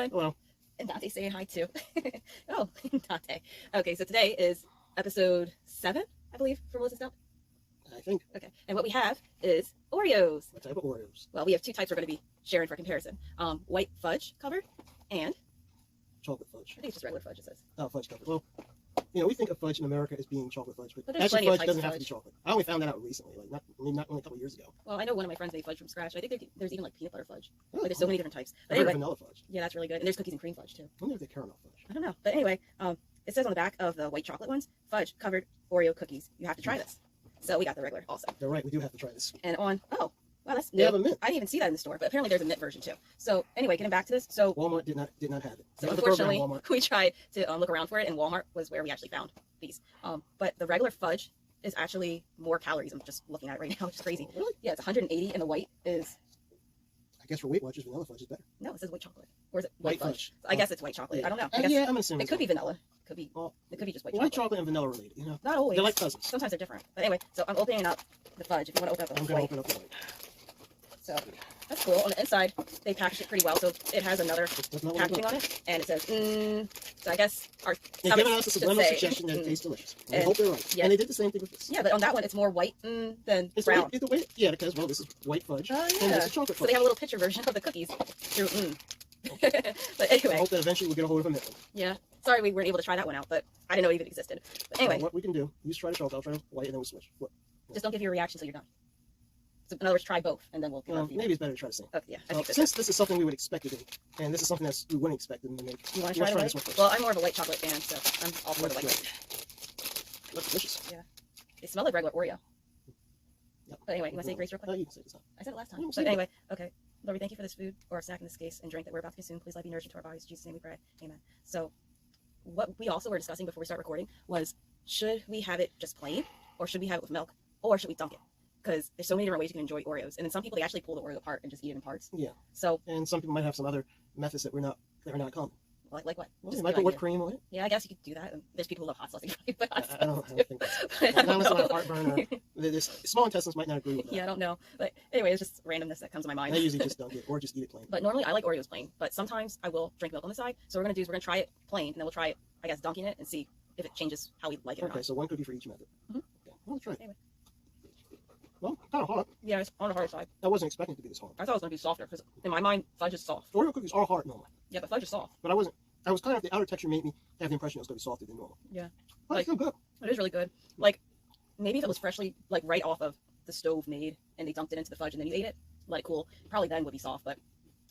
everyone. Hello. And Dante saying hi too. Oh, Dante. Okay, so today is episode 7, I believe, for Melissa's Dump. I think. Okay, and what we have is Oreos. What type of Oreos? Well, we have 2 types we're going to be sharing for comparison. White fudge covered and Chocolate fudge. I think it's just regular fudge, it says. Oh, fudge covered. Well, we think of fudge in America as being chocolate fudge, but there's actually plenty of fudge types doesn't of have to be fudge. chocolate. I only found that out recently, like not only a couple years ago. Well, I know one of my friends made fudge from scratch. I think there's even like peanut butter fudge. Oh, Like, there's so many different types. But I heard anyway, of vanilla fudge. yeah, that's really good. And there's cookies and cream fudge too. I wonder if they're caramel fudge. I don't know. But anyway, it says on the back of the white chocolate ones, fudge covered Oreo cookies. You have to try this. So we got the regular also. They're right. We do have to try this. And wow, that's They new. have a mint. I didn't even see that in the store, but apparently there's a mint version too. So anyway, getting back to this. So Walmart did not have it. So Not the program, unfortunately, Walmart. we tried to look around for it, and Walmart was where we actually found these. But the regular fudge is actually more calories. I'm just looking at it right now, which is crazy. Oh, really? Yeah, it's 180, and the white is I guess for Weight Watchers, vanilla fudge is better. no, it says white chocolate, or is it White white fudge. I guess it's white chocolate. Yeah. I don't know. I guess Yeah, I'm assuming it could be vanilla. Could be. Well, It could be just white white chocolate. chocolate and vanilla related. Not always. They're like cousins. Sometimes they're different. But anyway, so I'm opening up the fudge. If you want to open up I'm the gonna white, open up the white. so that's cool. On the inside, they packaged it pretty well, so it has another It does not look packaging good. on it, and it says, So I guess our They've given us a subliminal suggestion that it tastes delicious. And I hope they're right. yeah. And they did the same thing with this. Yeah, but on that one, it's more white than It's brown. the way, yeah, because this is white fudge Oh, and yeah. this is chocolate So fudge. they have a little picture version of the cookies through But I anyway, hope that eventually we'll get a hold of a mint one. yeah. Sorry we weren't able to try that one out, but I didn't know it even existed. But anyway, What we can do, you try the chocolate, I'll try the white, and then we switch. What? just don't give your reaction until you're done. So in other words, try both, and then we'll give our feedback. Maybe it's better to try the same. Okay, yeah, I think that's Since this is something we would expect to do, and this is something that we wouldn't expect them to make, You want to let's try the this one white? first. Well, I'm more of a white chocolate fan, so I'm all for the white. It looks delicious. They smell like regular Oreo. Yep. But anyway, you want to say grace real quick? You can say this. I said it last You time. can But say it. anyway, okay. Lord, we thank you for this food, or snack in this case, and drink that we're about to consume. Please let it be nourishing to our bodies. In Jesus' name we pray. Amen. So, what we also were discussing before we start recording was, should we have it just plain, or should we have it with milk, or should we dunk it? Because there's so many different ways you can enjoy Oreos, and then some people, they actually pull the Oreo apart and just eat it in parts. Yeah. So, And some people might have some other methods that are not common. like what? Well, Just you a might good put whipped idea. cream on it. Yeah, I guess you could do that. And there's people who love hot sauce. They probably put hot sauce I don't too. think that's But I not don't unless I have know. heartburn or the small intestines might not agree with that. Yeah, I don't know. But anyway, it's just randomness that comes to my mind. I usually just dunk it or just eat it plain. But normally I like Oreos plain, but sometimes I will drink milk on the side. So what we're gonna try it plain, and then we'll try it, I guess, dunking it and see if it changes how we like it or Okay, not. so one cookie for each method. Mhm. Okay, well, let's try it. Anyway. Well, kind of hard. Yeah, it's on the hard side. I wasn't expecting it to be this hard. I thought it was gonna be softer because in my mind fudge is soft. Oreo cookies are hard normally, Yeah, but fudge is soft. but I was kind of, the outer texture made me have the impression it was going to be softer than normal. Yeah. But it's still good. It is really good. Like maybe if it was freshly like right off of the stove made and they dumped it into the fudge and then you ate it, let it cool, probably then would be soft. But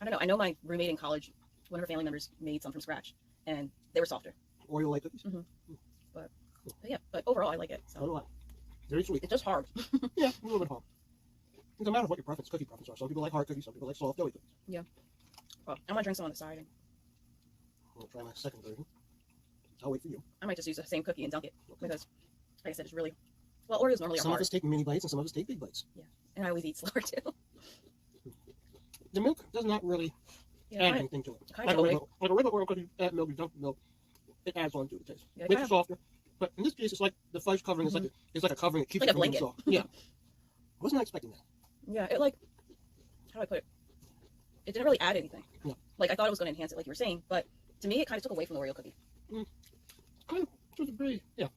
I don't know. I know my roommate in college, one of her family members made some from scratch and they were softer. Oreo like cookies. But yeah, but overall I like it. So So do I. Very sweet. it's just hard. Yeah, a little bit hard. It's a matter of what your cookie preference are. Some people like hard cookies, some people like soft doughy cookies. Well, I'm gonna drink some on the side and I'll try my second version. I'll wait for you. I might just use the same cookie and dunk it because like I said, it's really well, Oreos normally are Some of hard. us take mini bites and some of us take big bites. And I always eat slower too. The milk does not really Yeah, add kinda- anything to it. kinda Like totally. a regular Oreo cookie, add milk, you dunk the milk, it adds on to the taste. Yeah, Makes kinda- it softer. But in this case, it's like the fudge covering. It's like a covering. It keeps Like it a from being blanket. soft. Yeah. I was not expecting that. Yeah, it like how do I put it? It didn't really add anything. No. Like I thought it was gonna enhance it like you were saying, but to me it kinda took away from the Oreo cookie. Kind of to a degree. Yeah.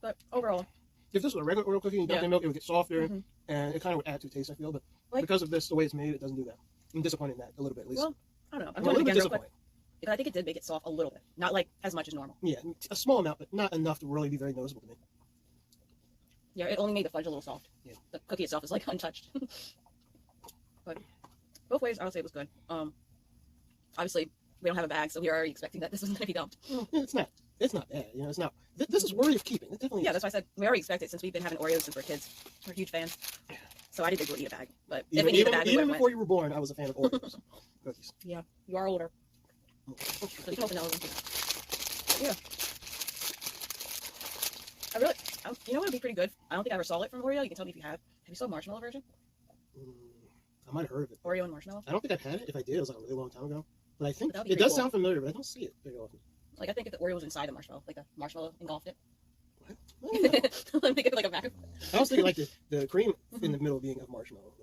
But overall, If this was a regular Oreo cookie and you dunked Yeah. in milk, it would get softer, Mhm. and it kind of would add to the taste. I feel, but Like- because of this, the way it's made, it doesn't do that. I'm disappointed in that a little bit, at least. well, I don't know. I'm I'm a doing it little bit again real quick. disappointed. Because I think it did make it soft a little bit. Not like as much as normal. Yeah, a small amount, but not enough to really be very noticeable to me. Yeah, it only made the fudge a little soft. Yeah. The cookie itself is like untouched. But both ways I would say it was good. Obviously we don't have a bag, so we were already expecting that this was gonna be dumped. Well, it's not. It's not bad. It's not. This is worthy of keeping. It definitely Yeah, is. that's why I said we already expected since we've been having Oreos since we're kids. We're huge fans. So I didn't think we'd eat a bag. But if we needed a bag, we Even would've before went. you were born, I was a fan of Oreos cookies. Yeah, you are older. So you can open those. Yeah. You know what would be pretty good? I don't think I ever saw it from Oreo. You can tell me if you have. Have you saw marshmallow version? I might have heard of it. Oreo and marshmallow? I don't think I've had it. If I did, it was like a really long time ago. But I think That'd be it does pretty cool. sound familiar, but I don't see it very often. Like, I think if the Oreo was inside the marshmallow, like the marshmallow engulfed it. What? I don't know. I'm thinking of like a mac. I was thinking like the cream in the middle being of marshmallow.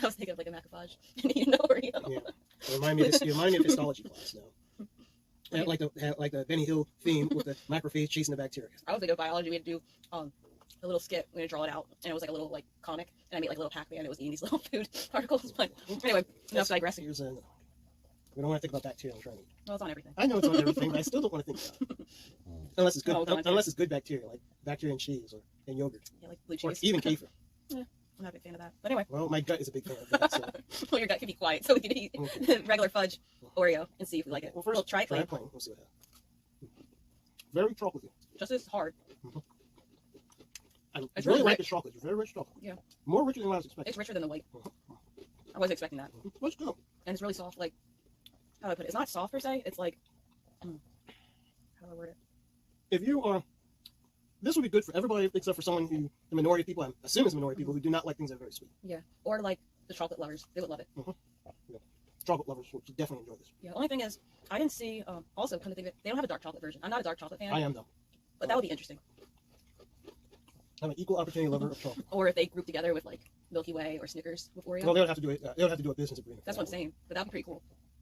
I was thinking of like a Mac Fudge and eating the Oreo. Yeah. It reminded me of histology class now. Like the Benny Hill theme with the macrophage chasing the bacteria. I was thinking of biology. We had to do a little skit. We had to draw it out, and it was like a little like comic, and I made like a little Pac-Man. It was eating these little food particles. But anyway, enough digressing. We don't want to think about bacteria and trying to eat. Well, it's on everything. I know it's on everything, but I still don't want to think about it. Unless it's good. Unless it's good bacteria, like bacteria in cheese or in yogurt. Yeah, like blue cheese. Or even kefir. Yeah, I'm not a big fan of that. But anyway. Well, my gut is a big fan of that. So. Well, your gut can be quiet, so we can eat regular fudge Oreo and see if we like it. Well, first, we'll try it plain. We'll see what happens. Very chocolatey. Just as hard. I really like the chocolate. It's very rich chocolate. Yeah. More richer than what I was expecting. It's richer than the white. I wasn't expecting that. Let's go. And it's really soft. Like, how do I put it? It's not soft per se. It's like, how do I word it? If you are, this would be good for everybody except for someone who, the minority of people, I assume is a minority of people who do not like things that are very sweet. Yeah. Or like the chocolate lovers. They would love it. Yeah. Chocolate lovers will definitely enjoy this. Yeah. The only thing is, I didn't see, also come to think of it, they don't have a dark chocolate version. I'm not a dark chocolate fan. I am though. But that would be interesting. I'm an equal opportunity lover of chocolate. Or if they group together with like Milky Way or Snickers with Oreo. Well, they would have to do it. They would have to do a business agreement. That's what I'm saying. But that would be pretty cool.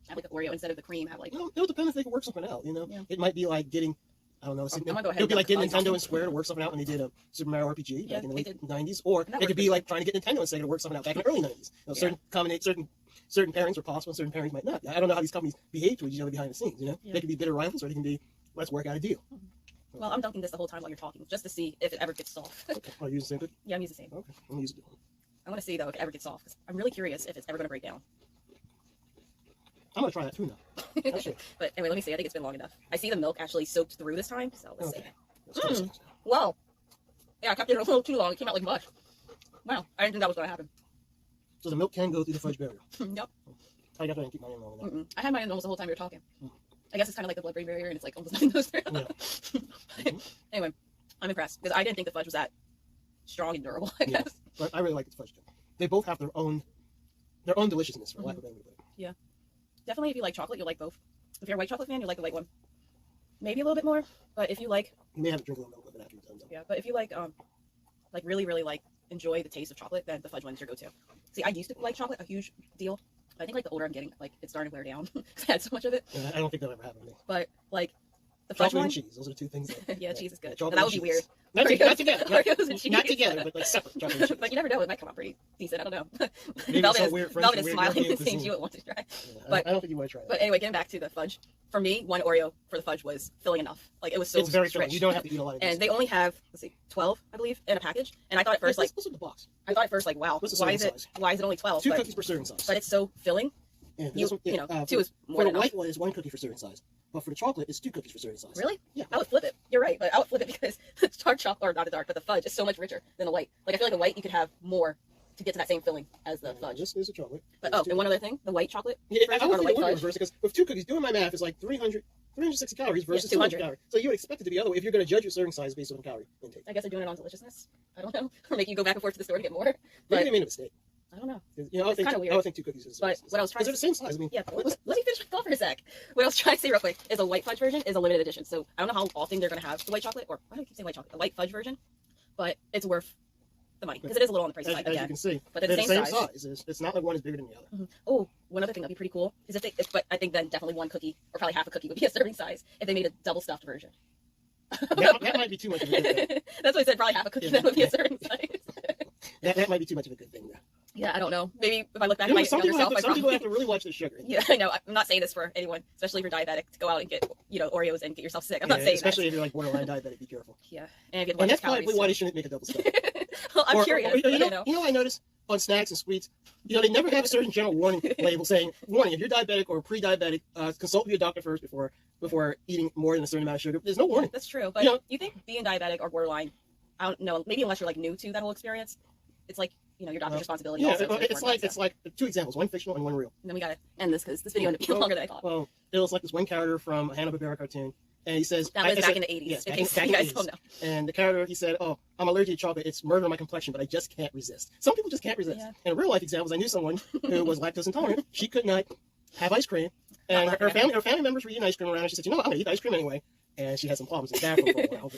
Have like the Oreo instead of the cream. Have like. Well, it would depend if they could work something out. You know, Yeah. It might be like getting. I don't know. I'm gonna go ahead It would be and like getting dump Nintendo the and Square to work something out when they did a Super Mario RPG Yeah, back in the they late did. 90s, or And that it could worked be like trying to get Nintendo and Sega to work something out back in the early 90s. You know, certain pairings are possible, certain pairings might not. I don't know how these companies behave to each other behind the scenes. You know, Yeah. they could be bitter rivals, or they can be let's work out a deal. Well, I'm dunking this the whole time while you're talking, just to see if it ever gets soft. Okay. I'll use the same thing. Yeah, I'm using the same. Okay, I'm gonna use it. I want to see though if it ever gets soft, because I'm really curious if it's ever going to break down. I'm gonna try that too now. That's it. But anyway, let me see. I think it's been long enough. I see the milk actually soaked through this time, so let's Okay. see. Let's do this. Wow. Yeah, I kept it a little too long. It came out like mush. Wow, I didn't think that was going to happen. So the milk can go through the fudge barrier. Yep. I definitely keep my name on that. I had mine in almost the whole time you were talking. I guess it's kind of like the blood-brain barrier, and it's like almost nothing goes through. Yeah. Anyway, I'm impressed because I didn't think the fudge was that strong and durable. I Yeah. guess. But I really like this fudge too. They both have their own deliciousness, for lack of a better word. Definitely, if you like chocolate, you'll like both. If you're a white chocolate fan, you'll like the white one. Maybe a little bit more, but if you like, You may have to drink a little milk with it after you're done. Though. yeah, but if you like really, really like enjoy the taste of chocolate, then the fudge one is your go-to. See, I used to like chocolate a huge deal. I think like the older I'm getting, like it's starting to wear down. 'Cause I had so much of it. Yeah, I don't think that'll ever happen to me. But like the fudge Chocolate one, and cheese. Those are the two things. That, yeah, cheese is good. chocolate And that would and be cheese. weird. Not together. Oreos and cheese. Not together, but like separate. Chocolate and cheese. But you never know; it might come out pretty decent. I don't know. Maybe Velvet some is, weird Velvet is weird smiling European and seeing cuisine. you want to try. Yeah, But- I don't think you want to try that. But anyway, getting back to the fudge, for me, one Oreo for the fudge was filling enough. Like it was so it's very rich. filling. You don't have to eat a lot of this. And they only have 12, I believe, in a package. And I thought at first like What's in the box? wow, What's the why serving is it only 12? 2 But, cookies per serving size. but it's so filling. Yeah, You, this one- you know, uh, 2 is more For the than enough. white one is 1 cookie for serving size, but for the chocolate it's 2 cookies for serving size. Really? Yeah. I would flip it. You're right, but I would flip it because the dark chocolate, or not the dark, but the fudge is so much richer than the white. Like I feel like the white you could have more to get to that same filling as the fudge. This is a chocolate. But There's two- and one other thing, the white chocolate Yeah, I version don't or the think white it would fudge. reverse it because with 2 cookies, doing my math is like 360 calories versus 200. 200 calories. So you would expect it to be the other way if you're going to judge your serving size based on calorie intake. I guess they're doing it on deliciousness. I don't know, or make you go back and forth to the store to get more. Maybe But they made a mistake. I don't know. You know, I It's kinda weird. would think 2 cookies is. But what I was trying they're to the same size. I mean, Yeah, let me finish my thought for a sec. What I was trying to say real quick is a white fudge version is a limited edition. So I don't know how often they're going to have the white chocolate, or why do I keep saying white chocolate? A white fudge version, but it's worth the money because it is a little on the pricey side as you again. can see, But they're they're the same size. It's not like one is bigger than the other. Oh, one other thing that'd be pretty cool is but I think then definitely one cookie or probably half a cookie would be a serving size if they made a double stuffed version. That might be too much of a good thing. That's what I said. Probably half a cookie that would be a serving size. That might be too much of a good thing. Yeah, I don't know. Maybe if I look back You at know, my some younger people, self, have I to, some people have probably. to really watch the sugar. Yeah, I know. I'm not saying this for anyone, especially if you're diabetic, to go out and get Oreos and get yourself sick. I'm not saying especially if you're like borderline diabetic, be careful. that. Yeah, and if you And that's calories, probably why they shouldn't make a double stuff. Well, I'm curious. You but, know, I noticed on snacks and sweets, they never have a certain general warning label saying, warning, if you're diabetic or pre-diabetic, consult with your doctor first before eating more than a certain amount of sugar. There's no warning. That's true, but you think being diabetic or borderline, I don't know, maybe unless you're like new to that whole experience, it's like your doctor's responsibility. Yeah, also to it's inform like 2 examples, one fictional and one real. And then we gotta end this because this video ended up being longer than I thought. Well, it was like this one character from a Hanna-Barbera cartoon, and he says That was back in the 80s. Yes, in back case in you the guys 80s. don't know. And the character, he said, "Oh, I'm allergic to chocolate. It's murdering my complexion, but I just can't resist." Some people just can't resist. Yeah. And real life examples, I knew someone who was lactose intolerant. She could not have ice cream, and her family members were eating ice cream around, and she said, "You know what? I'm gonna eat ice cream anyway." And she had some problems in the bathroom for a while.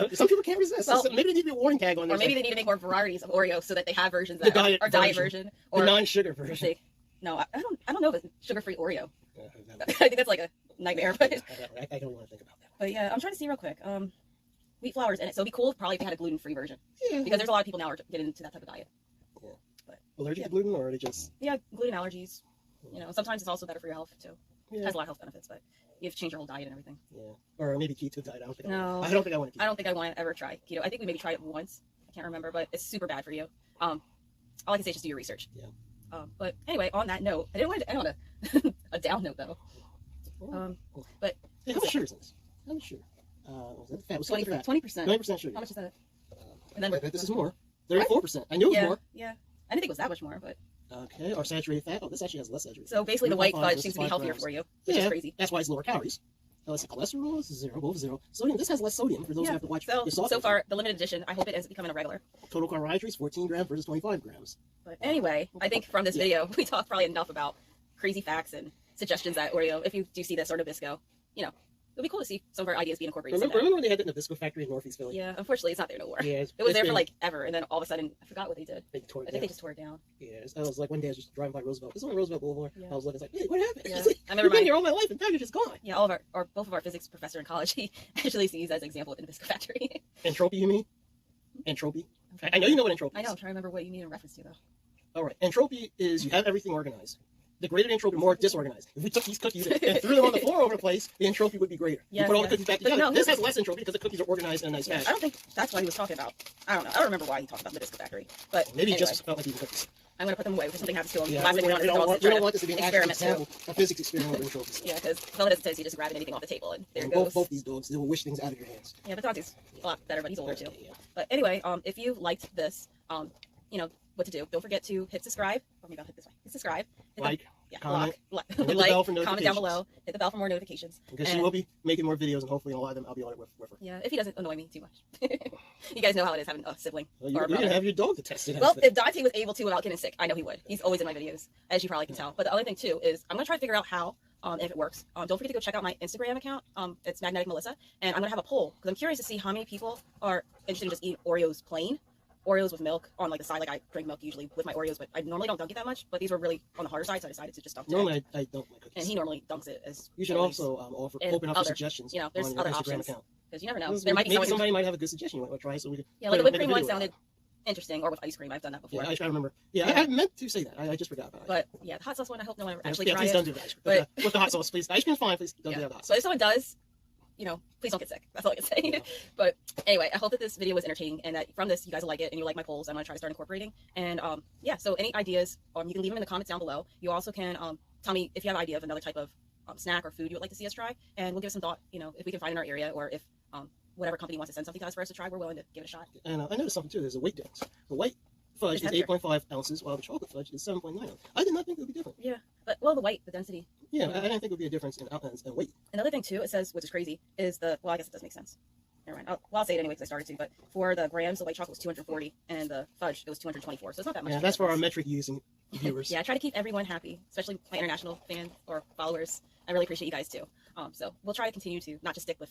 But, some people can't resist. Well, so maybe they need to be a warning tag on there. Or maybe they need to make more varieties of Oreos so that they have versions that The diet are diet version the or non-sugar let's version. see, No, I don't know if it's sugar-free Oreo. Yeah, I think that's like a nightmare. But I don't want to think about that. but yeah, I'm trying to see real quick. Wheat flour's in it, so it'd be cool probably if they had a gluten-free version. Yeah. Because there's a lot of people now are getting into that type of diet. Yeah. But Allergic to gluten, or are they just? Yeah, gluten allergies. You know, sometimes it's also better for your health too. Yeah. It has a lot of health benefits, but you have to change your whole diet and everything. Yeah. Or maybe keto diet. I don't think. No. I don't think I want to. I don't think I want to ever try keto. I think we maybe tried it once. I can't remember, but it's super bad for you. All I can say is just do your research. Yeah. But anyway, on that note, I didn't want to end on a down note though. But Hey, how much sugar is this? How much sugar? Was that fat? Was 20%. 20% sugar. How much is that? And then this is more. 34%. I knew it was more. Yeah. I didn't think it was that much more, but Okay. Our saturated fat. Oh, this actually has less saturated. so basically the white 3.5 fudge versus seems to be 5 healthier grams. for you, which Yeah, is crazy. that's why it's lower calories. Let's see, cholesterol is 0, both 0. Sodium, this has less sodium for those who have to watch your salt. So far, the limited edition, I hope it ends up becoming a regular. Total carbohydrates, 14 grams versus 25 grams. But anyway, I think from this video, we talked probably enough about crazy facts and suggestions at Oreo. If you do see this or Nabisco, you know, it'll be cool to see some of our ideas being incorporated. Remember when they had the Nabisco factory in Northeast Philly? Yeah, unfortunately, it's not there no more. Yeah, it was there for like ever, and then all of a sudden, I forgot what they did. They tore it I think down. they just tore it down. Yeah, I was like, one day I was just driving by Roosevelt. This is on Roosevelt Boulevard. Yeah. I was looking, like, hey, what happened? Yeah. It's like, I remember we've been here all my life, and now you're just gone. Yeah, all of our both of our physics professor in college, he actually used as an example of the Nabisco factory. Entropy, you mean? Entropy? I know you know what entropy is. I know. I'm trying to remember what you mean in reference to though. All right. Entropy is you have everything organized. The greater the entropy, the more disorganized. If we took these cookies and threw them on the floor over the place, the entropy would be greater. Yes, you put all yes. the cookies back But together. no, This has less entropy because the cookies are organized in a nice Yeah, fashion. I don't think that's what he was talking about. I don't know. I don't remember why he talked about the Nabisco factory. But Maybe he anyway, just felt like eating cookies. I'm gonna put them away because something happens to them. Yeah, Last thing we want we is don't to want this to be an actual experiment too. example, a physics experiment with entropy. Yeah, because some of this says you just grabbing anything off the table and there it And goes. both these dogs, they will wish things out of your hands. Yeah, but Dante's a lot better, but he's older too. Yeah. But anyway, if you liked this, you know what to do. Don't forget to hit subscribe. Oh, maybe I'll hit this way. Hit subscribe. Hit Like, comment, hit the like, bell for comment down notifications. below. Hit the bell for more notifications. Because she And- will be making more videos, and hopefully in a lot of them I'll be on it with her. Yeah, if he doesn't annoy me too much. You guys know how it is having a sibling Well, or a you're brother. gonna have your dog to test it. Well, if Dante was able to without getting sick, I know he would. He's always in my videos, as you probably can tell. But the other thing too is I'm gonna try to figure out how, if it works. Don't forget to go check out my Instagram account. It's Magnetic Melissa, and I'm gonna have a poll because I'm curious to see how many people are interested in just eating Oreos plain, Oreos with milk on like the side. Like I drink milk usually with my Oreos, but I normally don't dunk it that much. But these were really on the harder side, so I decided to just dunk it. Normally I don't like cookies. And he normally dunks it as. You should always. also And open up for other, suggestions you know, there's on your other Instagram options. account. Because you never know. Maybe There might be someone. somebody might have a good suggestion you want to try, so we can. Yeah, like the whipped make a cream one video sounded interesting, or with ice cream. I've done that before. Yeah, I try to remember. Yeah, Yeah. I meant to say that. I just forgot about it. But yeah, the hot sauce one, I hope no one ever actually yeah, tries please it. don't do the ice cream. But- With the hot sauce, please. The ice cream's fine. Please don't Yeah. do the hot So sauce. if someone does, you know, please don't get sick. That's all I can say. Yeah. But anyway, I hope that this video was entertaining and that from this you guys will like it and you like my polls. I'm gonna try to start incorporating. And yeah, so any ideas, you can leave them in the comments down below. You also can tell me if you have an idea of another type of snack or food you would like to see us try, and we'll give it some thought. You know, if we can find in our area, or if whatever company wants to send something to us for us to try, we're willing to give it a shot. And I noticed something too. There's a weight difference. The white fudge It's is heavier. 8.5 ounces, while the chocolate fudge is 7.9 ounces. I did not think it would be different. Yeah, but well, the density. Yeah, I didn't think it would be a difference in weight. Another thing too, it says, which is crazy, is I guess it does make sense. Never mind. I'll say it anyway because I started to. But for the grams, the white chocolate was 240, and the fudge it was 224. So it's not that much. Yeah, that's for our metric using viewers. Yeah, I try to keep everyone happy, especially my international fans or followers. I really appreciate you guys too. So we'll try to continue to not just stick with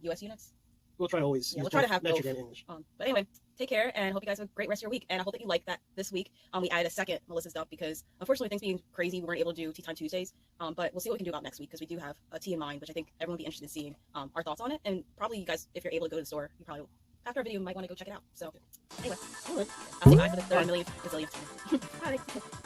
U.S. units. We'll try to always Yeah, use we'll try to both have metric both. and English. But anyway, take care and hope you guys have a great rest of your week. And I hope that you like that this week. We added a second Melissa's dump because unfortunately things being crazy, we weren't able to do Tea Time Tuesdays. But we'll see what we can do about next week because we do have a tea in mind, which I think everyone will be interested in seeing our thoughts on it. And probably you guys, if you're able to go to the store, you probably after our video, you might want to go check it out. So anyway, All right. I'll say bye for the third millionth gazillionth time. Bye.